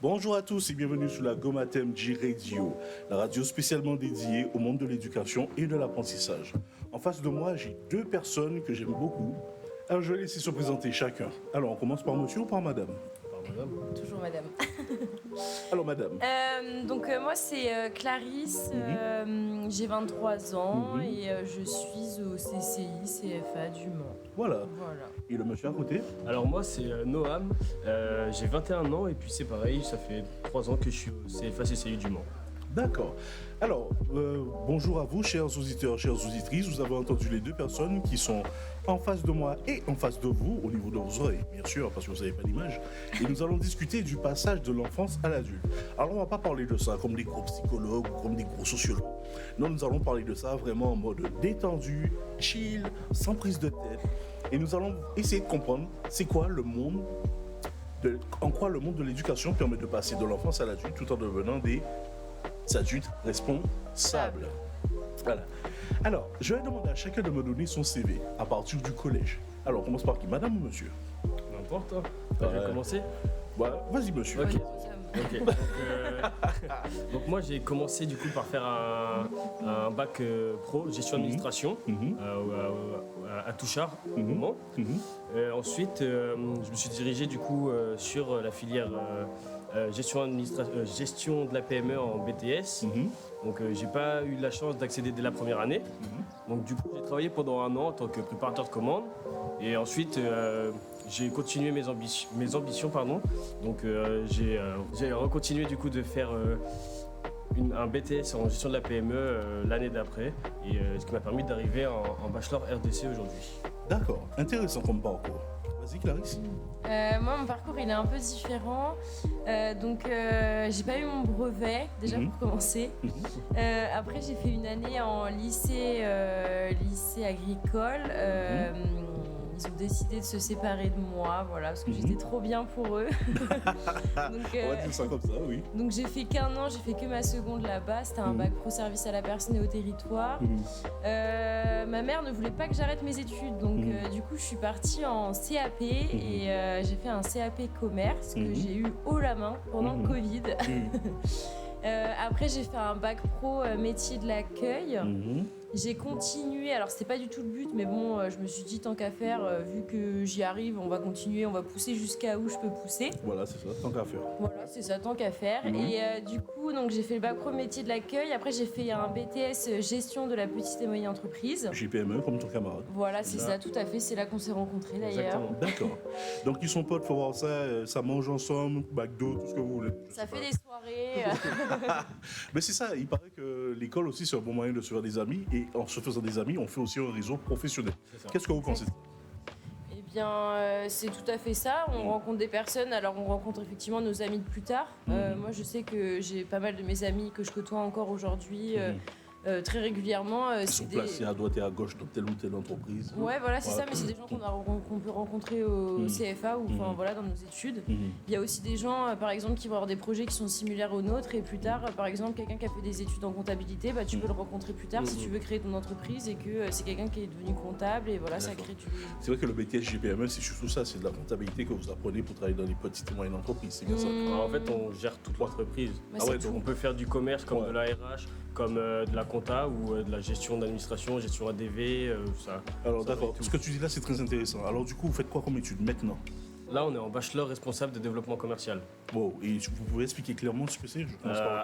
Bonjour à tous et bienvenue sur la Gomatem J Radio, la radio spécialement dédiée au monde de l'éducation et de l'apprentissage. En face de moi, j'ai deux personnes que j'aime beaucoup. Alors je vais laisser se présenter chacun. Alors on commence par monsieur ou par madame? Par madame. Toujours madame. Alors madame. Moi c'est Clarisse, j'ai 23 ans et je suis au CCI CFA du Mans. Voilà. Et le monsieur à côté? Alors moi c'est Noam, j'ai 21 ans et puis c'est pareil, ça fait 3 ans que je suis au CFA CCI du Mans. D'accord. Alors, bonjour à vous, chers auditeurs, chères auditrices. Vous avez entendu les deux personnes qui sont en face de moi et en face de vous, au niveau de vos oreilles, bien sûr, parce que vous n'avez pas l'image. Et nous allons discuter du passage de l'enfance à l'adulte. Alors, on ne va pas parler de ça comme des gros psychologues ou comme des gros sociologues. Non, nous allons parler de ça vraiment en mode détendu, chill, sans prise de tête. Et nous allons essayer de comprendre c'est quoi le monde, en quoi le monde de l'éducation permet de passer de l'enfance à l'adulte tout en devenant des adultes responsables. Voilà. Alors, je vais demander à chacun de me donner son CV à partir du collège. Alors, on commence par qui? Madame ou monsieur? N'importe. Je vais commencer. Voilà. Vas-y, monsieur. Ok. Donc moi j'ai commencé du coup par faire un bac pro gestion administration à Touchard au Mans. Ensuite je me suis dirigé du coup sur la filière gestion de la PME en BTS. Donc j'ai pas eu la chance d'accéder dès la première année. Donc du coup j'ai travaillé pendant 1 an en tant que préparateur de commandes et ensuite j'ai continué mes ambitions. Donc j'ai recontinué du coup de faire un BTS en gestion de la PME l'année d'après et ce qui m'a permis d'arriver en bachelor RDC aujourd'hui. D'accord, intéressant comme parcours. Vas-y Clarisse. Moi mon parcours il est un peu différent, j'ai pas eu mon brevet déjà pour commencer. Après j'ai fait une année en lycée agricole. Ils ont décidé de se séparer de moi, voilà, parce que j'étais trop bien pour eux. On va dire ça comme ça, oui. Donc j'ai fait qu'1 an, j'ai fait que ma seconde là-bas. C'était un bac pro service à la personne et au territoire. Ma mère ne voulait pas que j'arrête mes études, donc du coup je suis partie en CAP et j'ai fait un CAP commerce que j'ai eu haut la main pendant le Covid. Après j'ai fait un bac pro métier de l'accueil. J'ai continué, alors c'était pas du tout le but, mais bon, je me suis dit tant qu'à faire, vu que j'y arrive, on va continuer, on va pousser jusqu'à où je peux pousser. Voilà, c'est ça, tant qu'à faire. Voilà, c'est ça, tant qu'à faire. Et du coup, donc j'ai fait le bac pro métier de l'accueil. Après, j'ai fait un BTS gestion de la petite et moyenne entreprise. JPME comme ton camarade. Voilà, c'est ça, tout à fait. C'est là qu'on s'est rencontrés d'ailleurs. Exactement. D'accord. Donc ils sont potes, faut voir ça, ça mange ensemble, McDo, tout ce que vous voulez. Ça fait des soirées. Mais c'est ça, il paraît que l'école aussi c'est un bon moyen de se faire des amis et en se faisant des amis, on fait aussi un réseau professionnel. Qu'est-ce que vous pensez de ça? Eh bien, c'est tout à fait ça. On rencontre des personnes, alors on rencontre effectivement nos amis de plus tard. Moi, je sais que j'ai pas mal de mes amis que je côtoie encore aujourd'hui. Très régulièrement. Ils sont placés à droite et à gauche dans telle ou telle entreprise. Ouais, voilà, c'est ça, mais c'est des gens qu'on peut rencontrer au CFA ou voilà, dans nos études. Il y a aussi des gens, par exemple, qui vont avoir des projets qui sont similaires aux nôtres et plus tard, par exemple, quelqu'un qui a fait des études en comptabilité, bah, tu peux le rencontrer plus tard si tu veux créer ton entreprise et que c'est quelqu'un qui est devenu comptable et voilà, ça crée du... C'est vrai que le BTS JPME, c'est surtout ça, c'est de la comptabilité que vous apprenez pour travailler dans les petites et moyennes entreprises, c'est bien ça? Alors, en fait, on gère toute l'entreprise. Donc on peut faire du commerce comme de la RH, comme de la compta ou de la gestion d'administration, gestion ADV, ça. Alors d'accord, ce que tu dis là c'est très intéressant. Alors du coup vous faites quoi comme étude maintenant? Là on est en bachelor responsable de développement commercial. Bon, et vous pouvez expliquer clairement ce que c'est?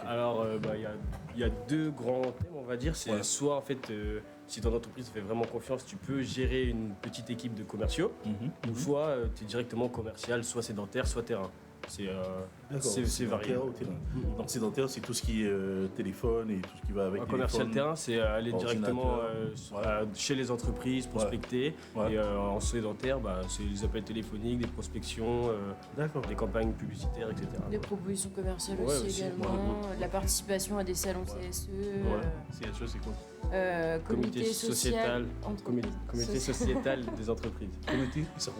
Alors il y a 2 grands thèmes on va dire. C'est soit en fait si ton entreprise te fait vraiment confiance, tu peux gérer une petite équipe de commerciaux, ou soit tu es directement commercial, soit sédentaire, soit terrain. C'est varié. Donc sédentaire, c'est tout ce qui est téléphone et tout ce qui va avec. Un commercial terrain, c'est aller directement chez les entreprises, prospecter. Et en sédentaire, c'est les appels téléphoniques, des prospections, des campagnes publicitaires, etc. Des propositions commerciales aussi également, de la participation à des salons CSE. CSE, c'est quoi? Comité sociétal des entreprises. Comité, ça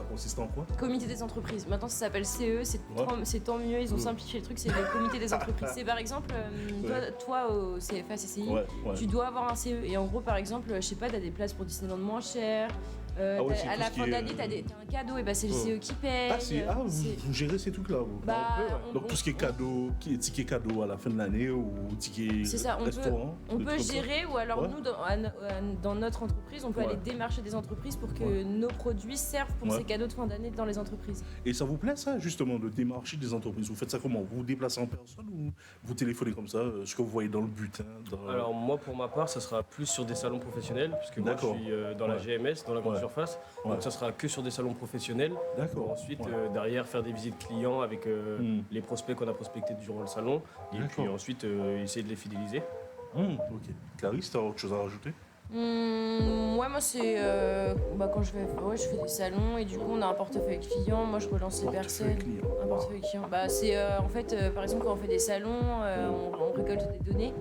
consiste en quoi? Comité des entreprises. Maintenant, ça s'appelle CE, c'est tant mieux, ils ont simplifié le truc, c'est le comité des entreprises. C'est par exemple, toi au CFA, CCI, tu dois avoir un CE. Et en gros, par exemple, je sais pas, t'as des places pour Disneyland moins chères, Ah ouais, c'est à tout la ce qui fin est, d'année, t'as un cadeau, et bah c'est le CE qui paye. Vous gérez ces trucs-là, vous. Bah, Donc tout ce qui est cadeau, ticket cadeau à la fin de l'année ou ticket c'est ça, restaurant. on peut gérer, ou alors Ouais. nous, dans notre entreprise, on peut aller démarcher des entreprises pour que nos produits servent pour ces cadeaux de fin d'année dans les entreprises. Et ça vous plaît ça, justement, de démarcher des entreprises? Vous faites ça comment? Vous vous déplacez en personne ou vous téléphonez comme ça, ce que vous voyez dans le butin Alors moi pour ma part ça sera plus sur des salons professionnels puisque moi je suis dans la GMS, dans la grande surface, donc ça sera que sur des salons professionnels. D'accord. Ensuite derrière faire des visites clients avec les prospects qu'on a prospectés durant le salon et puis ensuite essayer de les fidéliser. Ok. Clarisse, t'as autre chose à rajouter? Ouais, moi c'est quand je fais des salons et du coup on a un portefeuille client, moi je relance les personnes. Un portefeuille client. Bah c'est en fait par exemple quand on fait des salons, on récolte des données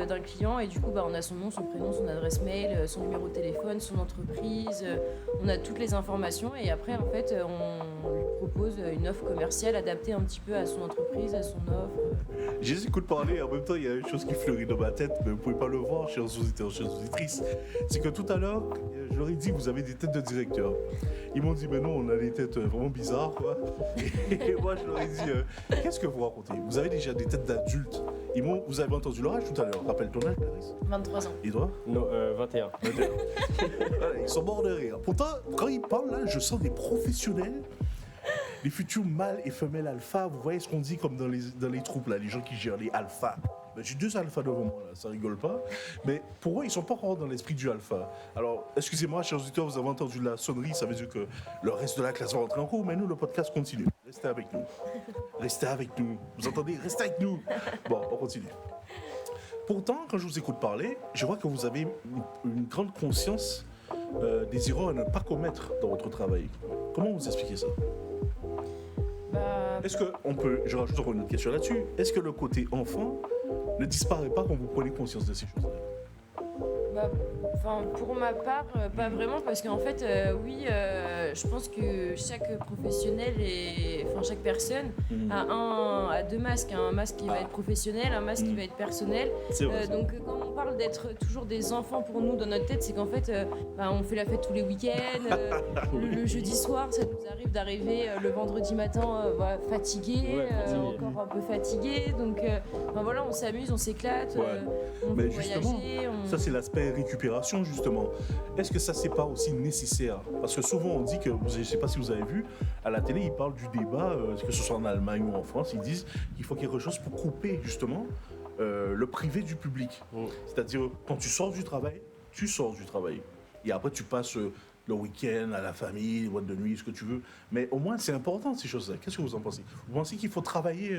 d'un client et du coup on a son nom, son prénom, son adresse mail, son numéro de téléphone, son entreprise, on a toutes les informations et après en fait on lui propose une offre commerciale adaptée un petit peu à son entreprise, à son offre. Je les écoute parler et en même temps il y a une chose qui fleurit dans ma tête, mais vous pouvez pas le voir, chers auditeurs, chères auditrices. C'est que tout à l'heure, je leur ai dit, vous avez des têtes de directeur. Ils m'ont dit, mais non, on a des têtes vraiment bizarres, quoi. Et moi, je leur ai dit, qu'est-ce que vous racontez? Vous avez déjà des têtes d'adultes. Vous avez entendu leur âge tout à l'heure. Rappelle ton âge, Clarisse? 23 ans. Et toi? Non, 21. Voilà, ils sont morts de rire. Pourtant, quand ils parlent, là, je sens des professionnels. Les futurs mâles et femelles alpha, vous voyez ce qu'on dit comme dans les troupes, là, les gens qui gèrent les alphas. Ben, j'ai 2 alphas devant moi, là, ça rigole pas. Mais pour eux, ils sont pas encore dans l'esprit du alpha. Alors, excusez-moi, chers auditeurs, vous avez entendu la sonnerie, ça veut dire que le reste de la classe va rentrer en cours, mais nous, le podcast continue. Restez avec nous. Restez avec nous. Vous entendez? Restez avec nous. Bon, on continue. Pourtant, quand je vous écoute parler, je vois que vous avez une grande conscience des erreurs à ne pas commettre dans votre travail. Comment vous expliquez ça? Est-ce que je rajoute encore une autre question là-dessus, est-ce que le côté enfant ne disparaît pas quand vous prenez conscience de ces choses-là? Pour ma part, pas vraiment, parce qu'en fait, je pense que chaque professionnel chaque personne a 2 masques, un masque qui va être professionnel, un masque qui va être personnel. Donc quand on parle d'être toujours des enfants pour nous dans notre tête, c'est qu'en fait, on fait la fête tous les week-ends, le jeudi soir, ça nous arrive d'arriver le vendredi matin fatigué, encore un peu fatigué, donc on s'amuse, on s'éclate, on veut voyager. Ça c'est l'aspect récupération justement. Est-ce que ça c'est pas aussi nécessaire? Parce que souvent on dit que, je sais pas si vous avez vu, à la télé ils parlent du débat, que ce soit en Allemagne ou en France, ils disent qu'il faut qu'il y ait quelque chose pour couper justement le privé du public. C'est-à-dire quand tu sors du travail, tu sors du travail. Et après tu passes le week-end à la famille, boîte de nuit, ce que tu veux. Mais au moins c'est important ces choses-là. Qu'est-ce que vous en pensez? Vous pensez qu'il faut travailler,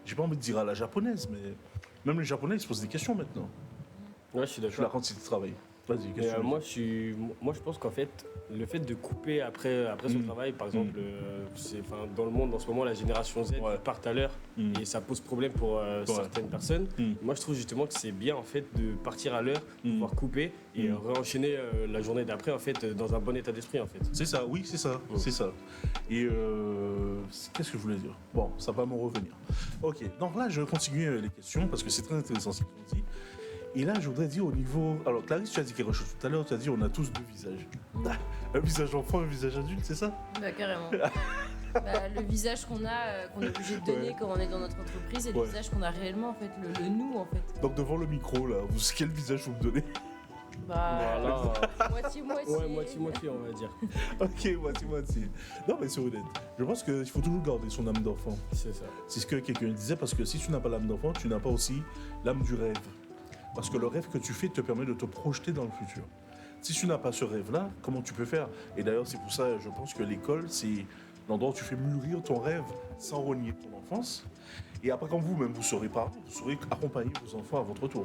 j'ai pas envie de dire à la japonaise, mais même les Japonais ils se posent des questions maintenant. Ouais, je suis d'accord. Sur la quantité de travail. Vas-y, question. Moi, je pense qu'en fait, le fait de couper après son travail, par exemple, dans le monde en ce moment, la génération Z part à l'heure et ça pose problème pour certaines personnes. Moi, je trouve justement que c'est bien en fait de partir à l'heure, de pouvoir couper et réenchaîner la journée d'après en fait dans un bon état d'esprit en fait. C'est ça, oui, c'est ça, c'est ça. Et qu'est-ce que je voulais dire? Bon, ça va me revenir. Ok, donc là, je vais continuer les questions parce que c'est très intéressant ce qu'ils ont dit. Et là, je voudrais dire au niveau... Alors, Clarisse, tu as dit quelque chose tout à l'heure, tu as dit on a tous 2 visages. Un visage enfant, un visage adulte, c'est ça? Carrément. Le visage qu'on est obligé de donner quand on est dans notre entreprise et le visage qu'on a réellement, en fait, le nous, en fait. Donc, devant le micro, là, quel visage vous me donnez? Moitié-moitié. Ouais, moitié-moitié, on va dire. Ok, moitié-moitié. Non, mais c'est honnête. Je pense qu'il faut toujours garder son âme d'enfant. C'est ça. C'est ce que quelqu'un disait, parce que si tu n'as pas l'âme d'enfant, tu n'as pas aussi l'âme du rêve. Parce que le rêve que tu fais te permet de te projeter dans le futur. Si tu n'as pas ce rêve-là, comment tu peux faire? Et d'ailleurs, c'est pour ça, je pense que l'école, c'est l'endroit où tu fais mûrir ton rêve sans renier ton enfance. Et après, quand vous-même, vous serez parents, vous saurez accompagner vos enfants à votre tour.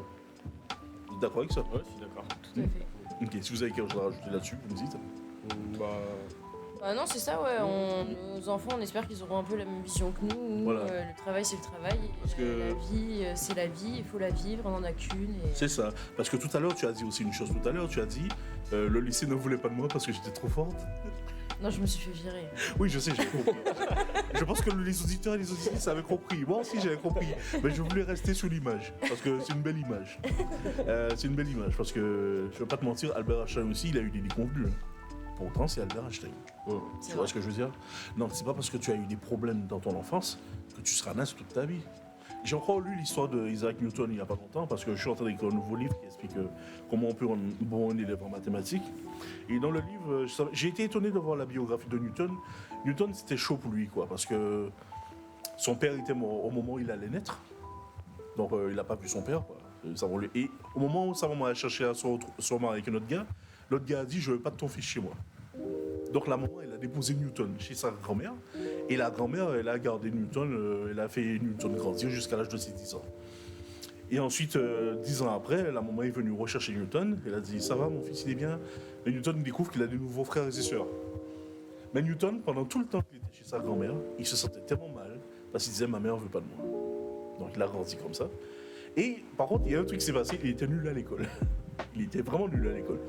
Vous êtes d'accord avec ça? Ouais, je suis d'accord. Tout à fait. Ok, si vous avez quelque chose à rajouter là-dessus, vous me dites. Non, c'est ça, nos enfants, on espère qu'ils auront un peu la même vision que nous. Voilà. Le travail, c'est le travail. Parce que... La vie, c'est la vie, il faut la vivre, on n'en a qu'une. C'est ça. Parce que tout à l'heure, tu as dit aussi une chose. Tout à l'heure, tu as dit le lycée ne voulait pas de moi parce que j'étais trop forte. Non, je me suis fait virer. Oui, je sais, j'ai compris. Je pense que les auditeurs et les auditrices avaient compris. Moi aussi, j'avais compris. Mais je voulais rester sur l'image. Parce que c'est une belle image. C'est une belle image. Parce que, je ne vais pas te mentir, Albert Einstein aussi, il a eu des déconvenus. pourtant c'est Albert Einstein. Tu vois ce que je veux dire? Non, c'est pas parce que tu as eu des problèmes dans ton enfance que tu seras naze toute ta vie. J'ai encore lu l'histoire d'Isaac Newton il n'y a pas longtemps parce que je suis en train d'écrire un nouveau livre qui explique comment on peut rendre bon un élève en mathématiques. Et dans le livre, j'ai été étonné de voir la biographie de Newton. Newton, c'était chaud pour lui, quoi, parce que son père était mort au moment où il allait naître. Donc il n'a pas vu son père, quoi. Et au moment où sa maman a cherché à se remarier avec un autre gars, l'autre gars a dit « je veux pas de ton fils chez moi ». Donc la maman, elle a déposé Newton chez sa grand-mère. Et la grand-mère, elle a gardé Newton, elle a fait Newton grandir jusqu'à l'âge de ses 10 ans. Et ensuite, 10 ans après, la maman est venue rechercher Newton. Elle a dit « ça va, mon fils, il est bien ?» Et Newton découvre qu'il a de nouveaux frères et sœurs. Mais Newton, pendant tout le temps qu'il était chez sa grand-mère, il se sentait tellement mal parce qu'il disait « ma mère ne veut pas de moi ». Donc il a grandi comme ça. Et par contre, il y a un truc qui s'est passé, il était nul à l'école. Il était vraiment nul à l'école.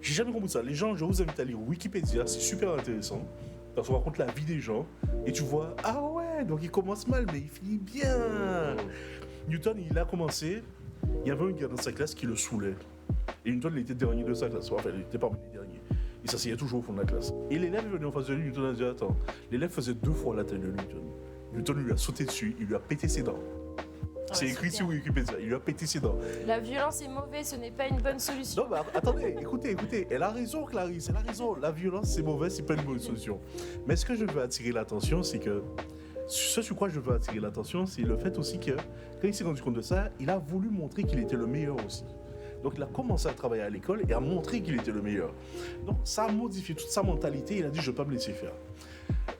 J'ai jamais compris ça. Les gens, je vous invite à lire Wikipédia, c'est super intéressant. Parce qu'on raconte la vie des gens. Et tu vois, ah ouais, donc il commence mal, mais il finit bien. Newton, il a commencé, il y avait un gars dans sa classe qui le saoulait. Et Newton, il était dernier de sa classe. Enfin, il était parmi les derniers. Il s'asseyait toujours au fond de la classe. Et l'élève est venu en face de lui, Newton a dit, attends, l'élève faisait 2 fois la taille de Newton. Newton lui a sauté dessus, il lui a pété ses dents. C'est écrit sur Wikipédia, il lui a pété ses dents. La violence est mauvaise, ce n'est pas une bonne solution. Non, mais attendez, écoutez, elle a raison, Clarisse, elle a raison. La violence, c'est mauvais, c'est pas une bonne solution. Mais ce que je veux attirer l'attention, c'est que. Ce sur quoi je veux attirer l'attention, c'est le fait aussi que, quand il s'est rendu compte de ça, il a voulu montrer qu'il était le meilleur aussi. Donc, il a commencé à travailler à l'école et à montrer qu'il était le meilleur. Donc, ça a modifié toute sa mentalité. Il a dit, je ne vais pas me laisser faire.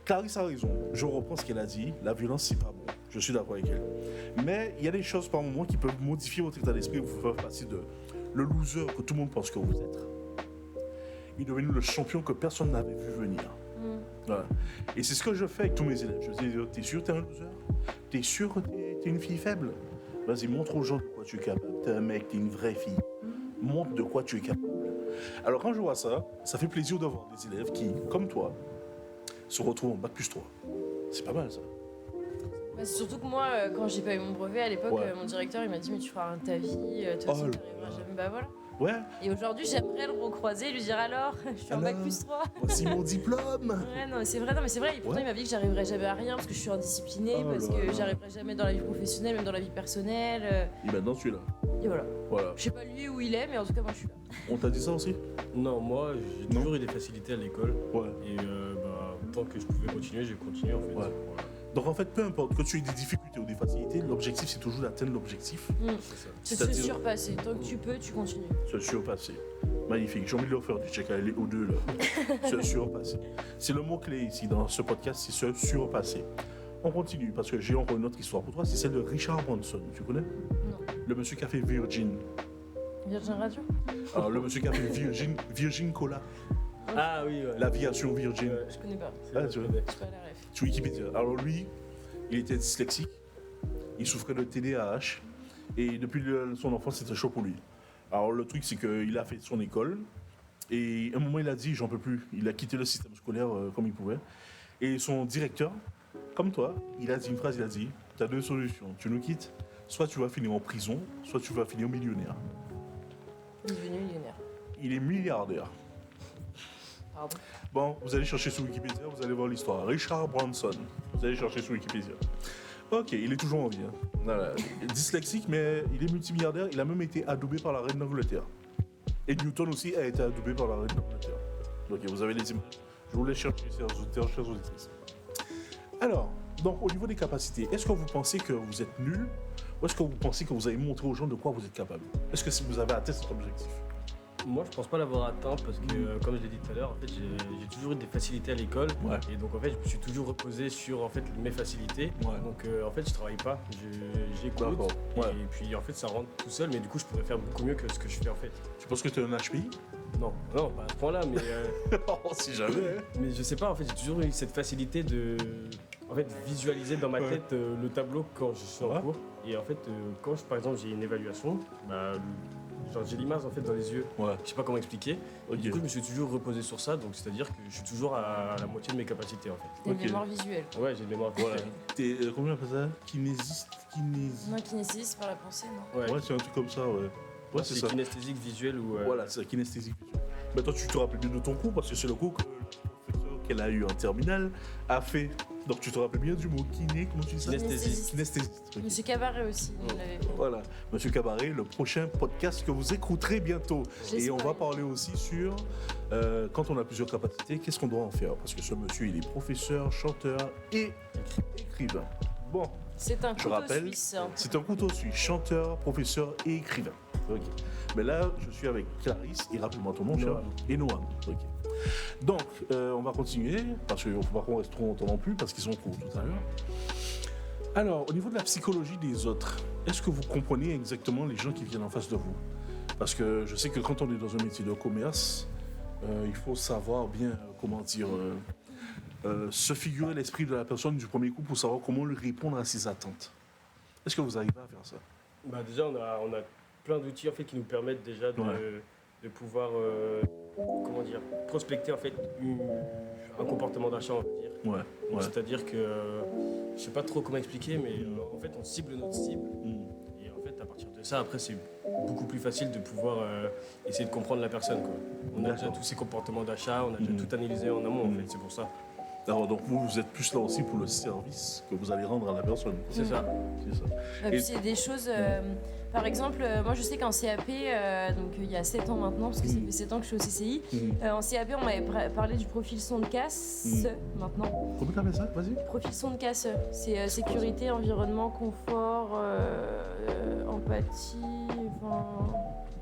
Clarisse a raison. Je reprends ce qu'elle a dit. La violence, c'est pas bon. Je suis d'accord avec elle. Mais il y a des choses par moment qui peuvent modifier votre état d'esprit. Vous faire passer de le loser que tout le monde pense que vous êtes et devenu le champion que personne n'avait vu venir. Voilà. Et c'est ce que je fais avec tous mes élèves. Je dis, t'es sûr que t'es un loser? T'es sûr que t'es une fille faible? Vas-y, montre aux gens de quoi tu es capable. T'es un mec, t'es une vraie fille. Montre de quoi tu es capable. Alors quand je vois ça, ça fait plaisir de voir des élèves qui, comme toi, se retrouvent en bac plus 3. C'est pas mal ça. Bah, surtout que moi, quand j'ai pas eu mon brevet à l'époque, mon directeur il m'a dit mais tu feras rien de ta vie, toi aussi tu n'arriveras jamais. Bah voilà. Ouais. Et aujourd'hui j'aimerais le recroiser et lui dire alors, je suis en bac plus 3. Voici mon diplôme. Ouais non mais c'est vrai, Et pourtant il m'a dit que j'arriverais jamais à rien parce que je suis indisciplinée, parce que j'arriverais jamais dans la vie professionnelle, même dans la vie personnelle. Et maintenant tu es là. Et voilà. Je sais pas lui où il est, mais en tout cas moi je suis là. On t'a dit ça aussi? Non, moi j'ai toujours eu des facilités à l'école. Ouais. Et tant que je pouvais continuer, j'ai continué en fait. Ouais. Voilà. Donc en fait, peu importe que tu aies des difficultés ou des facilités, l'objectif c'est toujours d'atteindre l'objectif. C'est se surpasser. Tant que tu peux, tu continues. Se surpasser. Magnifique. J'ai envie de leur faire du check à aller aux deux là. Se surpasser. C'est le mot-clé ici dans ce podcast, c'est se surpasser. On continue parce que j'ai encore une autre histoire pour toi, c'est celle de Richard Branson. Tu connais? Non. Le monsieur qui a fait Virgin. Virgin Radio? Alors le monsieur qui a fait Virgin Cola. Ah oui, ouais. L'aviation Virgin. Je connais pas. Ah, tu vois. Je suis pas à la ref. Sur Wikipédia. Alors lui, il était dyslexique, il souffrait de TDAH et depuis son enfance c'était chaud pour lui. Alors le truc c'est qu'il a fait son école et à un moment il a dit j'en peux plus, il a quitté le système scolaire comme il pouvait et son directeur, comme toi, il a dit une phrase, il a dit t'as 2 solutions, tu nous quittes, soit tu vas finir en prison, soit tu vas finir millionnaire. Il est devenu millionnaire. Il est milliardaire. Pardon. Bon, vous allez chercher sur Wikipédia, vous allez voir l'histoire. Richard Branson. Vous allez chercher sur Wikipédia. Ok, il est toujours en vie. Hein. Voilà. Dyslexique, mais il est multimilliardaire. Il a même été adoubé par la reine d'Angleterre. Et Newton aussi a été adoubé par la reine d'Angleterre. Ok, vous avez les images. Je vous laisse chercher, chers auditeurs, chers auditrices. Alors, donc au niveau des capacités, est-ce que vous pensez que vous êtes nul ou est-ce que vous pensez que vous avez montré aux gens de quoi vous êtes capable? Est-ce que si vous avez atteint cet objectif? Moi, je pense pas l'avoir atteint parce que, comme je l'ai dit tout à l'heure, en fait, j'ai toujours eu des facilités à l'école. Ouais. Et donc, en fait, je me suis toujours reposé sur en fait, mes facilités. Ouais. Donc, en fait, je travaille pas. J'écoute. D'accord. Ouais. Et puis, en fait, ça rentre tout seul. Mais du coup, je pourrais faire beaucoup mieux que ce que je fais en fait. Tu penses que tu es un HPI? Non, pas à ce point-là. Mais, Oh, si jamais. mais je sais pas, en fait, j'ai toujours eu cette facilité de visualiser dans ma tête le tableau quand je suis en cours. Et en fait, quand, par exemple, j'ai une évaluation, genre j'ai l'image en fait dans les yeux, je sais pas comment expliquer. Okay. Du coup je me suis toujours reposé sur ça, donc c'est à dire que je suis toujours à la moitié de mes capacités en fait. T'as une mémoire visuelle. Ouais, j'ai une mémoire visuelle. T'es comment on appelle ça? Kinésiste. Non, kinesthésique par la pensée, non? Ouais, c'est un truc comme ça, ouais. Ouais, c'est ça. Kinesthésique visuel ou. Voilà, c'est kinesthésique visuelle. Mais toi, tu te rappelles bien de ton cours parce que c'est le cours que le professeur qu'elle a eu en terminale a fait. Donc tu te rappelles bien du mot kiné, comment tu dis ça? Kinesthésiste. Kinesthésiste. Ok. Monsieur Cabaret aussi, il l'avait fait. Voilà, Monsieur Cabaret, le prochain podcast que vous écouterez bientôt. Et on va J'espère. parler aussi sur quand on a plusieurs capacités, qu'est-ce qu'on doit en faire? Parce que ce monsieur, il est professeur, chanteur et écrivain. Bon, C'est un je couteau rappelle, suisse. c'est un couteau suisse, chanteur, professeur et écrivain. Ok. Mais là, je suis avec Clarisse et rappelle-moi ton nom, cher. Noam. Et Noam. Ok. Donc, on va continuer parce qu'il ne faut pas qu'on reste trop longtemps non plus parce qu'ils sont courts tout à l'heure. Alors, au niveau de la psychologie des autres, est-ce que vous comprenez exactement les gens qui viennent en face de vous? Parce que je sais que quand on est dans un métier de commerce, il faut savoir bien, se figurer l'esprit de la personne du premier coup pour savoir comment lui répondre à ses attentes. Est-ce que vous arrivez à faire ça? Bah, déjà, on a plein d'outils en fait, qui nous permettent déjà de pouvoir prospecter en fait, un comportement d'achat, on va dire. Ouais, Donc, c'est-à-dire que, je sais pas trop comment expliquer, mais en fait, on cible notre cible. Mm. Et en fait, à partir de ça, après, c'est beaucoup plus facile de pouvoir essayer de comprendre la personne, quoi. On a déjà D'accord. tous ces comportements d'achat, on a déjà tout analysé en amont, en fait, c'est pour ça. Alors, donc vous êtes plus là aussi pour le service que vous allez rendre à la personne. C'est ça. C'est ça. Et puis c'est des choses. Par exemple, moi je sais qu'en CAP, donc il y a 7 ans maintenant, parce que ça fait 7 ans que je suis au CCI, en CAP on m'avait parlé du profil son de casse maintenant. Comment t'appelles ça? Vas-y. Profil son de casse, c'est sécurité, environnement, confort, empathie, enfin.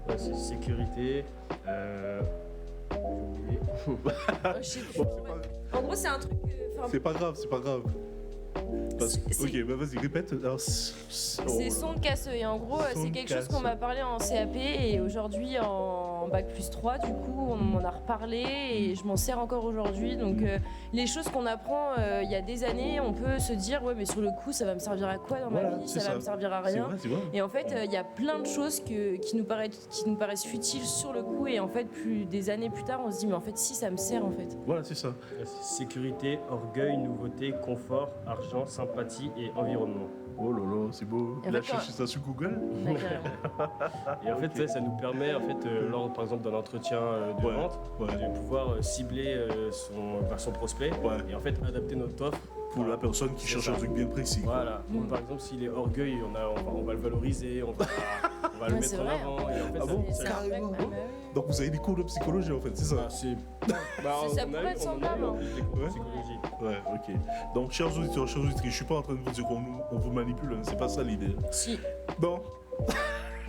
Ouais, c'est sécurité. J'ai oublié. Je sais plus. Bon, En gros, c'est un truc. c'est pas grave, c'est pas grave. Ok, bah vas-y, répète. Alors, C'est son de casseux et en gros Son c'est de quelque chose casseux. qu'on m'a parlé en CAP et aujourd'hui en bac plus 3 du coup on m'en a reparlé et je m'en sers encore aujourd'hui donc les choses qu'on apprend il y a des années on peut se dire ouais mais sur le coup ça va me servir à quoi dans Voilà, ma vie, c'est ça va ça. me servir à C'est rien vrai, c'est vrai. et en fait il y a plein de choses qui nous paraissent futiles sur le coup et en fait plus des années plus tard on se dit mais en fait si ça me sert en fait. Voilà, c'est ça. C'est sécurité, orgueil, nouveauté, confort, argent, sympathie et environnement. Oh là là, c'est beau. Et Il a en fait, cherché ça sur Google. Ouais, carrément. Et en fait, ça nous permet, en fait, lors par exemple d'un entretien de Ouais, vente, ouais. de pouvoir cibler son prospect Ouais. et en fait adapter notre offre. Pour la personne qui C'est cherche ça. un truc bien précis. Voilà. Donc, par exemple, s'il est orgueil, on va le valoriser, on va le Ouais, mettre c'est en vrai. avant. Et en fait, Ah bon C'est un Carrément. vrai- ouais, oui. Donc vous avez des cours de psychologie en fait, c'est ça? ça Ça on pourrait a eu- être on en a semblable, eu hein. des cours de Ouais. psychologie. Ouais, ok. Donc chers auditeurs, chers auditrices, je suis pas en train de vous dire on vous manipule, hein, c'est pas ça l'idée. Si. Non.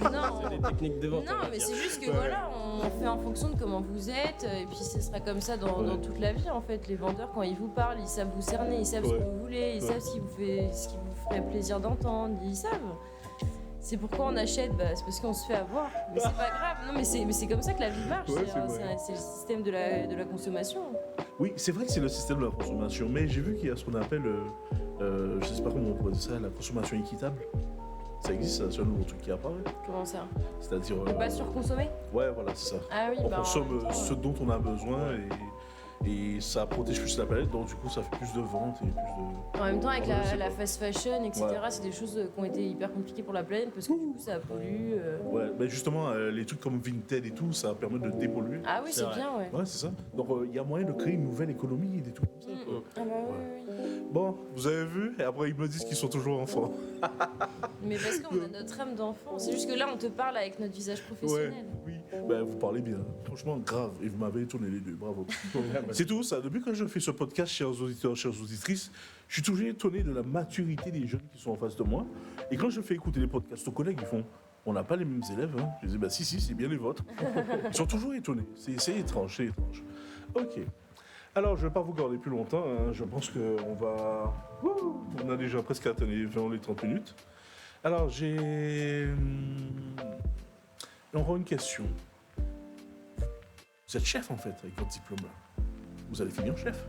Non. C'est des techniques de vente. on Non, va mais dire. c'est juste que Ouais. voilà, on fait en fonction de comment vous êtes, et puis ce sera comme ça dans toute la vie en fait. Les vendeurs, quand ils vous parlent, ils savent vous cerner, ils savent ce Ouais. que vous voulez, ils Ouais. savent ce qui vous ferait plaisir d'entendre, ils savent. C'est pourquoi on achète, c'est parce qu'on se fait avoir. Mais c'est pas grave, non, mais c'est comme ça que la vie marche, Ouais, c'est vrai. c'est le système de la consommation. Oui, c'est vrai que c'est le système de la consommation, mais j'ai vu qu'il y a ce qu'on appelle, je sais pas comment on pourrait dire ça, la consommation équitable. Ça existe, c'est un nouveau truc qui apparaît. Comment ça C'est-à-dire. Pas surconsommer. Ouais, voilà, c'est ça. Ah oui, On bah. en consomme même temps, ce dont on a besoin et ça protège plus la planète, donc du coup ça fait plus de ventes et plus de. En même temps, avec Ouais, c'est la pas- fast fashion, etc., Ouais. c'est des choses qui ont été hyper compliquées pour la planète parce que du coup, ça pollue. Ouais, mais justement, les trucs comme Vinted et tout, ça permet de dépolluer. Ah oui, C'est c'est vrai. bien, ouais. Ouais, c'est ça. Donc il y a moyen de créer une nouvelle économie et des trucs comme ça. quoi. Ah bah oui, oui. Bon, vous avez vu, et après ils me disent qu'ils sont toujours enfants. Mais parce qu'on a notre âme d'enfant. C'est juste que là, on te parle avec notre visage professionnel. oui. Ben, vous parlez bien. Franchement, grave. Et vous m'avez étonné les deux. Bravo. C'est tout ça. Depuis que je fais ce podcast, chers auditeurs, chères auditrices, je suis toujours étonné de la maturité des jeunes qui sont en face de moi. Et quand je fais écouter les podcasts aux collègues, ils font on n'a pas les mêmes élèves. Hein. Je dis bah si, c'est bien les vôtres. Ils sont toujours étonnés. C'est étrange, c'est étrange. Ok. Alors, je ne vais pas vous garder plus longtemps. Hein. Je pense qu'on va. Wouh, on a déjà presque atteint les 20 les 30 minutes. Alors, j'ai. On aura une question. Vous êtes chef en fait avec votre diplôme là. Vous allez finir chef.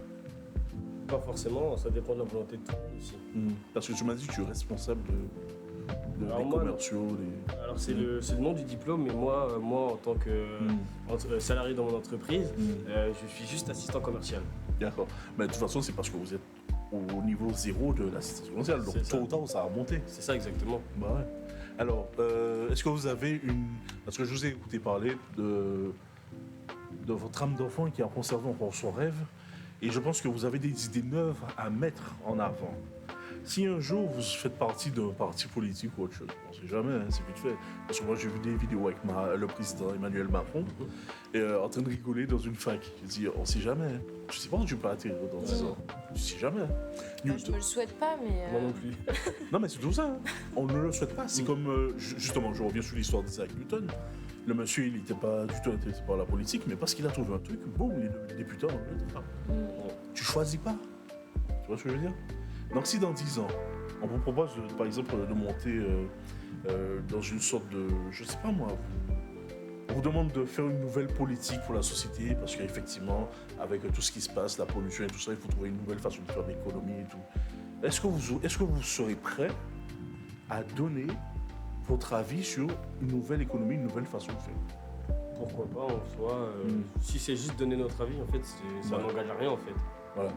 Pas forcément, ça dépend de la volonté de tout le monde aussi. Parce que tu m'as dit que tu es responsable des Alors moi, commerciaux. Des... Alors c'est le nom du diplôme, mais moi en tant que salarié dans mon entreprise, je suis juste assistant commercial. D'accord. Mais de toute façon, c'est parce que vous êtes au niveau zéro de l'assistance commerciale. Donc C'est ça. tôt ou tard, ça a remonté. C'est ça exactement. Bah ouais. Alors, est-ce que vous avez une... Parce que je vous ai écouté parler de votre âme d'enfant qui a conservé encore son rêve. Et je pense que vous avez des idées neuves à mettre en avant. Si un jour vous faites partie d'un parti politique ou autre chose, on ne sait jamais, hein, c'est vite fait. Parce que moi j'ai vu des vidéos avec le président Emmanuel Macron en train de rigoler dans une fac. Je dis, on ne sait jamais. Hein. Je ne sais pas où tu peux atterrir dans 10 ans. Je ne sais jamais. Moi, je me le souhaite pas, mais. Moi non plus. Non mais c'est tout ça. Hein. On ne le souhaite pas. C'est comme, justement, je reviens sur l'histoire d'Isaac Newton. Le monsieur, il n'était pas du tout intéressé par la politique, mais parce qu'il a trouvé un truc, boum, il est devenu député en Angleterre. Tu choisis pas. Tu vois ce que je veux dire? Donc si dans 10 ans, on vous propose, par exemple, de monter dans une sorte de... Je sais pas moi, on vous demande de faire une nouvelle politique pour la société, parce qu'effectivement, avec tout ce qui se passe, la pollution et tout ça, il faut trouver une nouvelle façon de faire l'économie et tout. Est-ce que vous serez prêt à donner votre avis sur une nouvelle économie, une nouvelle façon de faire? Pourquoi pas en soi. Si c'est juste donner notre avis, en fait, ça n'engage à rien en fait. Voilà.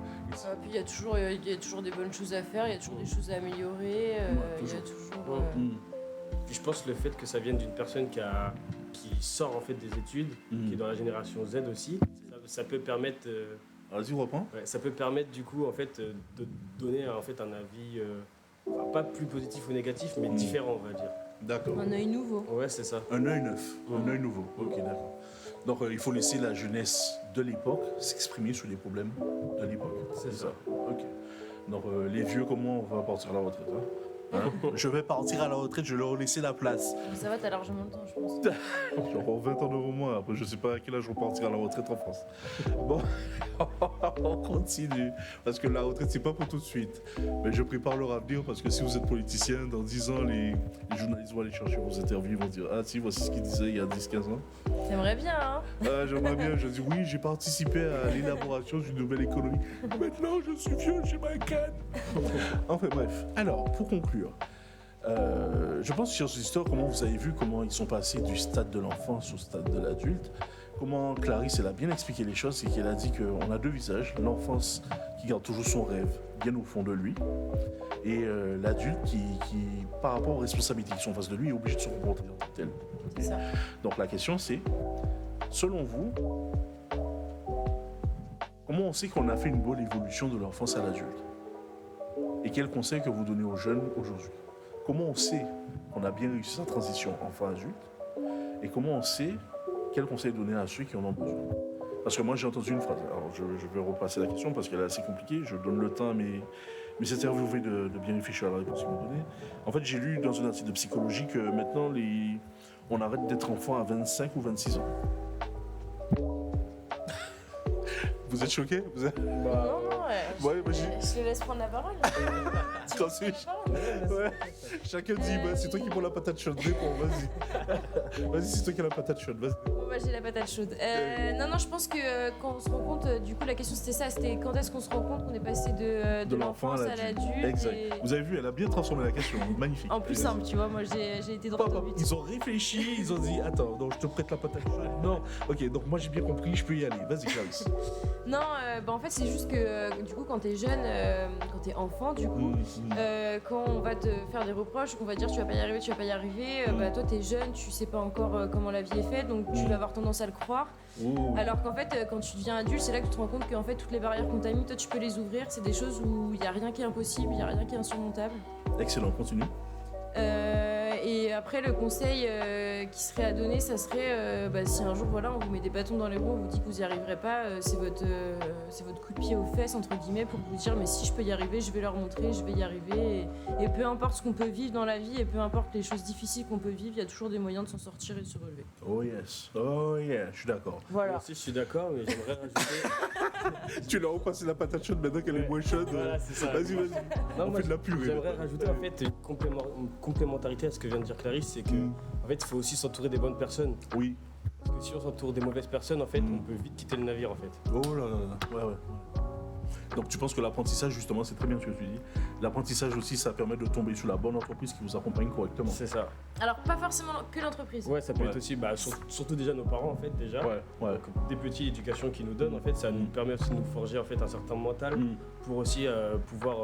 Puis il y a toujours des bonnes choses à faire, il y a toujours des choses à améliorer, il y a toujours. Puis je pense le fait que ça vienne d'une personne qui sort en fait des études, qui est dans la génération Z aussi, ça peut permettre. Vas-y, reprends. Ouais, ça peut permettre du coup en fait de donner en fait un avis pas plus positif ou négatif, mais différent on va dire. D'accord. Un œil nouveau. Ouais, c'est ça. Un œil neuf, un œil nouveau. Ok, d'accord. Donc il faut laisser la jeunesse de l'époque s'exprimer sur les problèmes de l'époque. C'est ça. Ok. Donc les vieux, comment on va partir à la retraite hein? Je vais partir à la retraite, je vais leur laisser la place. Mais ça va, t'as largement le temps, je pense. J'aurai 20 ans devant moi, après je sais pas à quel âge je vais partir à la retraite en France. Bon, on continue, parce que la retraite c'est pas pour tout de suite. Mais je prépare leur avenir, parce que si vous êtes politicien, dans 10 ans, les journalistes vont aller chercher vos interviews, ils vont dire « Ah si, voici ce qu'ils disaient il y a 10-15 ans. » T'aimerais bien, hein? J'aimerais bien, je dis « Oui, j'ai participé à l'élaboration d'une nouvelle économie. Maintenant, je suis vieux, j'ai ma canne. » Enfin bref, alors, pour conclure, je pense sur cette histoire, comment vous avez vu comment ils sont passés du stade de l'enfance au stade de l'adulte. Comment Clarisse, elle a bien expliqué les choses, c'est qu'elle a dit qu'on a deux visages, l'enfance qui garde toujours son rêve bien au fond de lui, et l'adulte qui, par rapport aux responsabilités qui sont en face de lui, est obligé de se comporter en tant que tel. C'est ça. Donc la question c'est, selon vous, comment on sait qu'on a fait une bonne évolution de l'enfance à l'adulte? Et quels conseils que vous donnez aux jeunes aujourd'hui? Comment on sait qu'on a bien réussi sa transition enfant-adulte? Et comment on sait quels conseils donner à ceux qui en ont besoin? Parce que moi j'ai entendu une phrase, alors je vais repasser la question parce qu'elle est assez compliquée, je donne le temps à mes interviewés de bien réfléchir à la réponse qu'ils m'ont donnée. En fait j'ai lu dans un article de psychologie que maintenant on arrête d'être enfant à 25 ou 26 ans. Vous êtes choqués? Non, je te laisse prendre la parole. Quand c'est... Ouais. Chacun dit, c'est toi qui prends la patate chaude, réponds, vas-y. Vas-y, c'est toi qui as la patate chaude, vas-y. Bon, j'ai la patate chaude. Non, je pense que quand on se rend compte, du coup la question c'était ça, c'était quand est-ce qu'on se rend compte qu'on est passé de l'enfance à l'adulte. Exact. Vous avez vu, elle a bien transformé la question, magnifique. En plus simple, tu vois, moi j'ai été droit au but. Ils ont réfléchi, ils ont dit, attends, donc je te prête la patate chaude. Non, ok, donc moi j'ai bien compris, je peux y aller. Vas-y, Clarisse. Non, en fait c'est juste que du coup quand t'es jeune, quand t'es enfant du coup, quand on va te faire des reproches, qu'on va dire tu vas pas y arriver, toi t'es jeune, tu sais pas encore comment la vie est faite, donc tu vas avoir tendance à le croire. Alors qu'en fait quand tu deviens adulte, c'est là que tu te rends compte que en fait toutes les barrières qu'on t'a mis, toi tu peux les ouvrir, c'est des choses où il y a rien qui est impossible, il y a rien qui est insurmontable. Excellent, continue. Et après le conseil qui serait à donner, ça serait si un jour on vous met des bâtons dans les roues, on vous dit que vous y arriverez pas, c'est votre coup de pied aux fesses entre guillemets pour vous dire mais si je peux y arriver, je vais leur montrer, je vais y arriver et peu importe ce qu'on peut vivre dans la vie et peu importe les choses difficiles qu'on peut vivre, il y a toujours des moyens de s'en sortir et de se relever. Oh yeah, je suis d'accord. Voilà. Moi aussi je suis d'accord, mais j'aimerais rajouter. Tu leur as repassé la patate chaude maintenant qu'elle est moins chaude. Voilà, c'est ça. Vas-y. Non, on fait de la purée. J'aimerais rajouter en fait une complémentarité à ce que vient de dire Clarisse, c'est que en fait il faut aussi s'entourer des bonnes personnes. Oui. Parce que si on s'entoure des mauvaises personnes, en fait, on peut vite quitter le navire en fait. Oh là là, ouais. Donc tu penses que l'apprentissage, justement, c'est très bien ce que tu dis, L'apprentissage aussi, ça permet de tomber sur la bonne entreprise qui vous accompagne correctement. C'est ça. Alors, pas forcément que l'entreprise. Ouais, ça peut Ouais. être aussi, surtout déjà nos parents en fait déjà. Ouais, ouais. Donc, des petits éducations qu'ils nous donnent en fait, ça nous permet aussi de nous forger en fait un certain mental pour aussi pouvoir,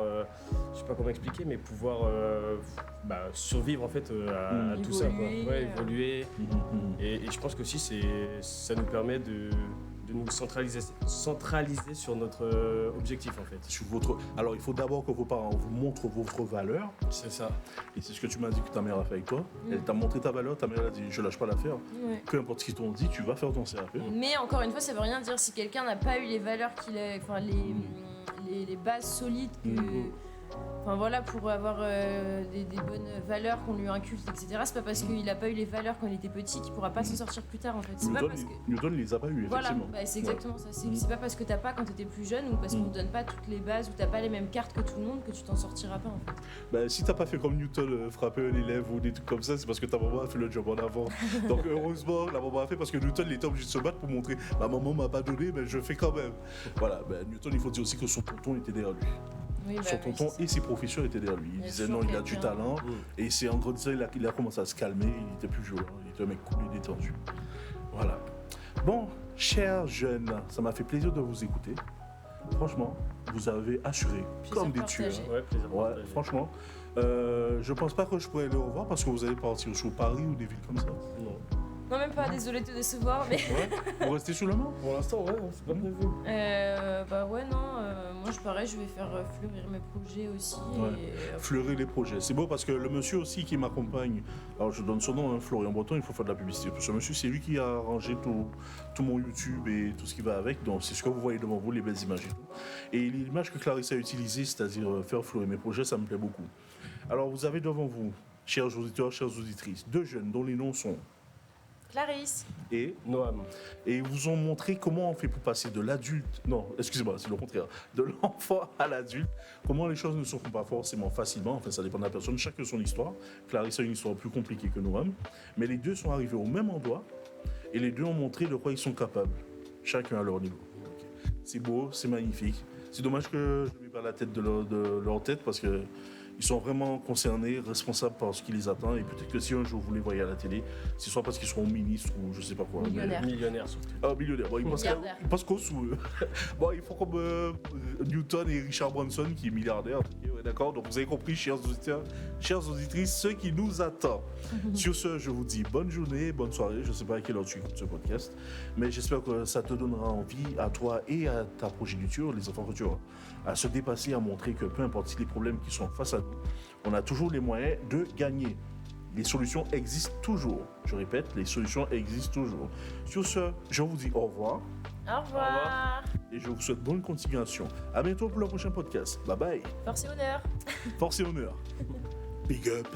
je sais pas comment expliquer, mais pouvoir survivre en fait à tout ça, quoi. Évoluer, Ouais, évoluer. Mhm. Et je pense qu'aussi ça nous permet de nous centraliser sur notre objectif en fait. Alors, il faut d'abord que vos parents vous montrent votre valeur. C'est ça. Et c'est ce que tu m'as dit que ta mère a fait avec toi. Elle t'a montré ta valeur, ta mère a dit je lâche pas l'affaire. Ouais. Peu importe ce qu'ils t'ont dit, tu vas faire ton CAP. Mais encore une fois, ça veut rien dire si quelqu'un n'a pas eu les valeurs qu'il a, enfin les bases solides enfin voilà, pour avoir des bonnes valeurs qu'on lui inculte, etc. C'est pas parce qu'il n'a pas eu les valeurs quand il était petit qu'il pourra pas s'en sortir plus tard en fait. C'est pas parce que... Newton les a pas eu, Voilà, effectivement. bah, c'est exactement ça. C'est pas parce que t'as pas quand t'étais plus jeune ou parce qu'on te donne pas toutes les bases ou t'as pas les mêmes cartes que tout le monde que tu t'en sortiras pas en fait. Bah, si t'as pas fait comme Newton, frapper un élève ou des trucs comme ça, c'est parce que ta maman a fait le job en avant. Donc heureusement, la maman a fait parce que Newton il était obligé de se battre pour montrer ma maman m'a pas donné, mais je fais quand même. Voilà, bah, Newton, il faut dire aussi que son tonton était derrière lui. Oui, bah, Son oui, tonton c'est ça. et ses professeurs étaient derrière lui. Il Il y a disait toujours non, il a du quelqu'un. talent. Et c'est en grandissant, il a commencé à se calmer, il était plus violent, il était un mec cool et détendu. Voilà. Bon, chers jeunes, ça m'a fait plaisir de vous écouter. Franchement, vous avez assuré Plaisir comme des partagé. tueurs. Ouais, plaisir. Ouais, partagé. franchement. Je pense pas que je pourrais les revoir parce que vous allez partir sur Paris ou des villes comme ça. Non. Non, même pas, désolé de te décevoir, mais. Ouais. Vous restez sur le Mans. Pour l'instant, ouais, c'est pas prévu. Bah ouais, non, moi je pareil, je vais faire fleurir mes projets aussi. Ouais. Et, Fleurir les projets. C'est beau parce que le monsieur aussi qui m'accompagne, alors je donne son nom, hein, Florian Breton, il faut faire de la publicité. Parce que ce monsieur, c'est lui qui a arrangé tout mon YouTube et tout ce qui va avec. Donc c'est ce que vous voyez devant vous, les belles images et tout. Et l'image que Clarisse a utilisée, c'est-à-dire faire fleurir mes projets, ça me plaît beaucoup. Alors vous avez devant vous, chers auditeurs, chères auditrices, deux jeunes dont les noms sont Clarisse, et Noam. ils vous ont montré comment on fait pour passer de l'adulte, non, excusez-moi, c'est le contraire, de l'enfant à l'adulte, comment les choses ne se font pas forcément facilement, enfin ça dépend de la personne, chacun son histoire. Clarisse a une histoire plus compliquée que Noam, mais les deux sont arrivés au même endroit et les deux ont montré de quoi ils sont capables, chacun à leur niveau. Ok. C'est beau, c'est magnifique. C'est dommage que je ne mets pas la tête de leur tête parce que ils sont vraiment concernés, responsables par ce qui les attend. Et peut-être que si un jour vous les voyez à la télé, c'est soit parce qu'ils seront ministres ou je sais pas quoi. Millionnaires. Millionnaire surtout. Ah, millionnaire. Bon, Milliardaire. ils pensent qu'au sous eux. Bon, ils font comme Newton et Richard Branson qui est milliardaire. Ok, ouais, d'accord. Donc vous avez compris, chers auditeurs, chères auditrices, ce qui nous attend. Sur ce, je vous dis bonne journée, bonne soirée. Je ne sais pas à quelle heure tu écoutes ce podcast, mais j'espère que ça te donnera envie à toi et à ta progéniture, les enfants que tu as, à se dépasser, à montrer que peu importe les problèmes qui sont face à nous, on a toujours les moyens de gagner. Les solutions existent toujours. Je répète, les solutions existent toujours. Sur ce, je vous dis au revoir au revoir. et je vous souhaite bonne continuation. À bientôt pour le prochain podcast. Bye bye. Force et honneur. Force et honneur. Big up.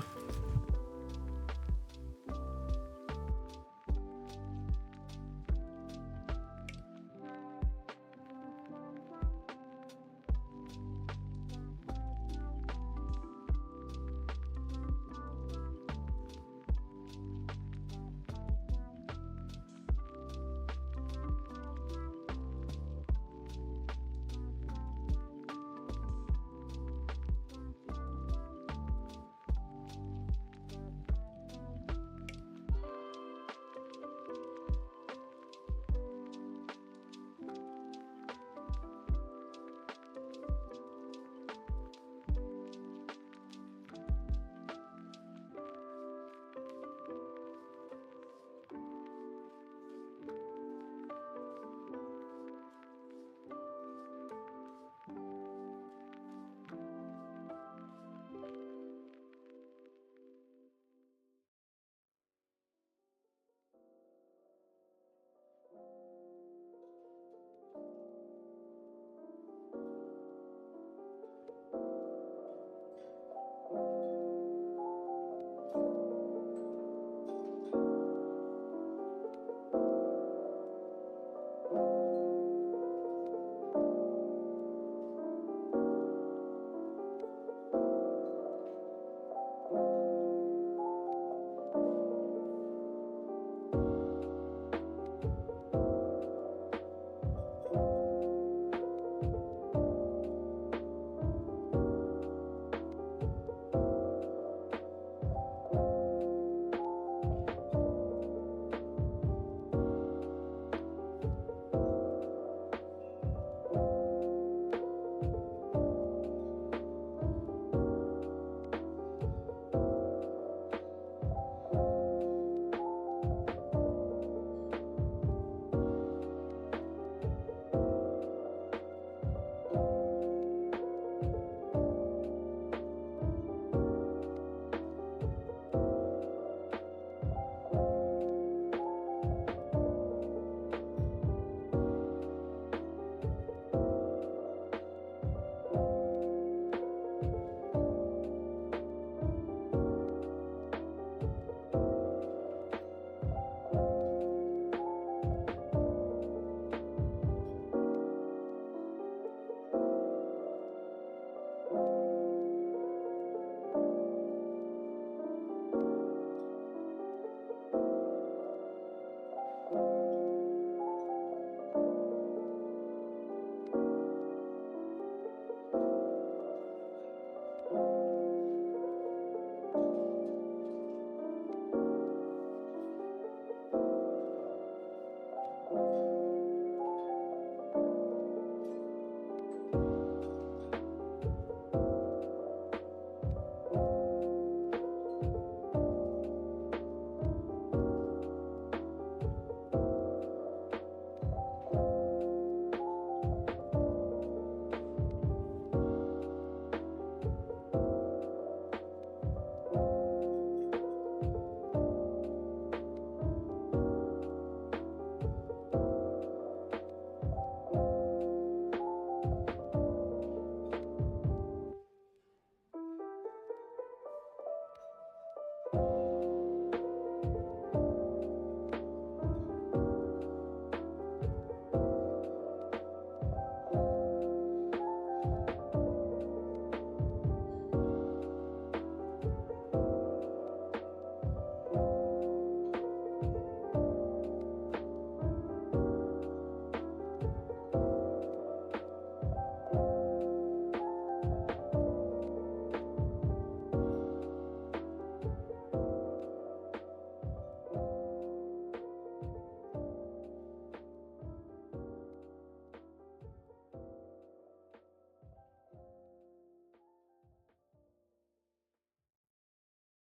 Ciao.